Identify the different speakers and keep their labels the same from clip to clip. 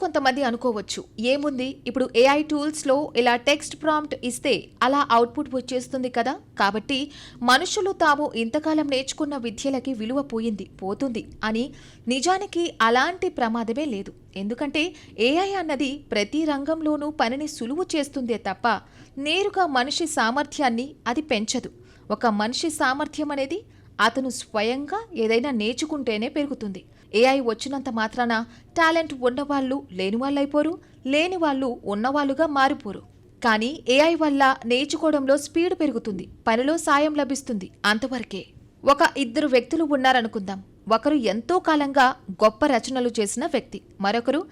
Speaker 1: కొంతమంది అనుకోవచ్చు, ఏముంది ఇప్పుడు ఏఐ టూల్స్లో ఇలా టెక్స్ట్ ప్రాంప్ట్ ఇస్తే అలా అవుట్పుట్ వచ్చేస్తుంది కదా, కాబట్టి మనుషులు తాము ఇంతకాలం నేర్చుకున్న విద్యలకి విలువ పోతుంది అని. నిజానికి అలాంటి ప్రమాదమే లేదు. ఎందుకంటే ఏఐ అన్నది ప్రతి రంగంలోనూ పనిని సులువు చేస్తుందే తప్ప నేరుగా మనిషి సామర్థ్యాన్ని అది పెంచదు. ఒక మనిషి సామర్థ్యం అనేది అతను స్వయంగా ఏదైనా నేర్చుకుంటేనే పెరుగుతుంది. ఏఐ వచ్చినంత మాత్రాన టాలెంట్ ఉన్నవాళ్లు లేనివాళ్ళైపోరు, లేనివాళ్లు ఉన్నవాళ్లుగా మారిపోరు. కానీ ఏఐ వల్ల నేర్చుకోవడంలో స్పీడ్ పెరుగుతుంది, పనిలో సాయం లభిస్తుంది, అంతవరకే. ఒక ఇద్దరు వ్యక్తులు ఉన్నారనుకుందాం. ఒకరు ఎంతో కాలంగా గొప్ప రచనలు చేసిన వ్యక్తి, మరొకరు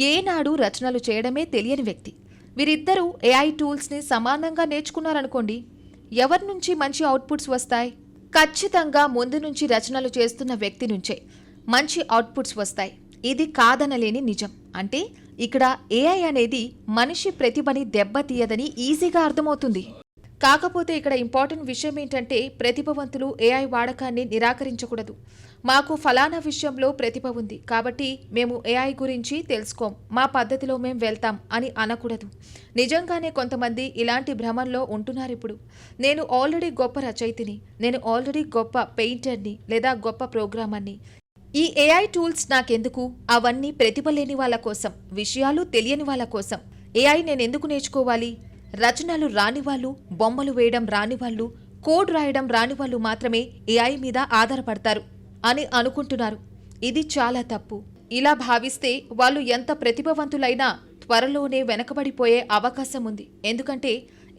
Speaker 1: ఏనాడు రచనలు చేయడమే తెలియని వ్యక్తి. వీరిద్దరూ ఏఐ టూల్స్ని సమానంగా నేర్చుకున్నారనుకోండి, ఎవరి నుంచి మంచి అవుట్పుట్స్ వస్తాయి? ఖచ్చితంగా ముందు నుంచి రచనలు చేస్తున్న వ్యక్తి నుంచే మంచి అవుట్పుట్స్ వస్తాయి. ఇది కాదనలేని నిజం. అంటే ఇక్కడ ఏఐ అనేది మనిషి ప్రతిభని దెబ్బతీయదని ఈజీగా అర్థమవుతుంది. కాకపోతే ఇక్కడ ఇంపార్టెంట్ విషయం ఏంటంటే, ప్రతిభవంతులు ఏఐ వాడకాన్ని నిరాకరించకూడదు. మాకు ఫలానా విషయంలో ప్రతిభ ఉంది కాబట్టి మేము ఏఐ గురించి తెలుసుకోం, మా పద్ధతిలో మేం వెళ్తాం అని అనకూడదు. నిజంగానే కొంతమంది ఇలాంటి భ్రమంలో ఉంటున్నారిప్పుడు. నేను ఆల్రెడీ గొప్ప రచయితని, నేను ఆల్రెడీ గొప్ప పెయింటర్ని లేదా గొప్ప ప్రోగ్రామర్ని, ఈ ఏఐ టూల్స్ నాకెందుకు? అవన్నీ ప్రతిభ లేని వాళ్ళ కోసం, విషయాలు తెలియని వాళ్ళ కోసం. ఏఐ నేనెందుకు నేర్చుకోవాలి? రచనలు రానివాళ్ళు, బొమ్మలు వేయడం రానివాళ్ళు, కోడ్ రాయడం రానివాళ్ళు మాత్రమే ఏఐ మీద ఆధారపడతారు అని అనుకుంటున్నారు. ఇది చాలా తప్పు. ఇలా భావిస్తే వాళ్ళు ఎంత ప్రతిభావంతులైనా త్వరలోనే వెనకబడిపోయే అవకాశం ఉంది. ఎందుకంటే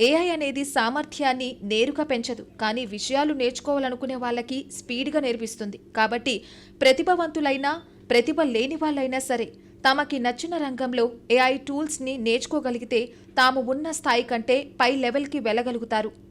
Speaker 1: ఏఐ అనేది సామర్థ్యాన్ని నేరుగా పెంచదు, కానీ విషయాలు నేర్చుకోవాలనుకునే వాళ్ళకి స్పీడ్గా నేర్పిస్తుంది. కాబట్టి ప్రతిభావంతులైనా ప్రతిభ లేని వాళ్ళైనా సరే తమకి నచ్చిన రంగంలో ఏఐ టూల్స్ని నేర్చుకోగలిగితే తాము ఉన్న స్థాయి కంటే పై లెవెల్కి వెళ్ళగలుగుతారు.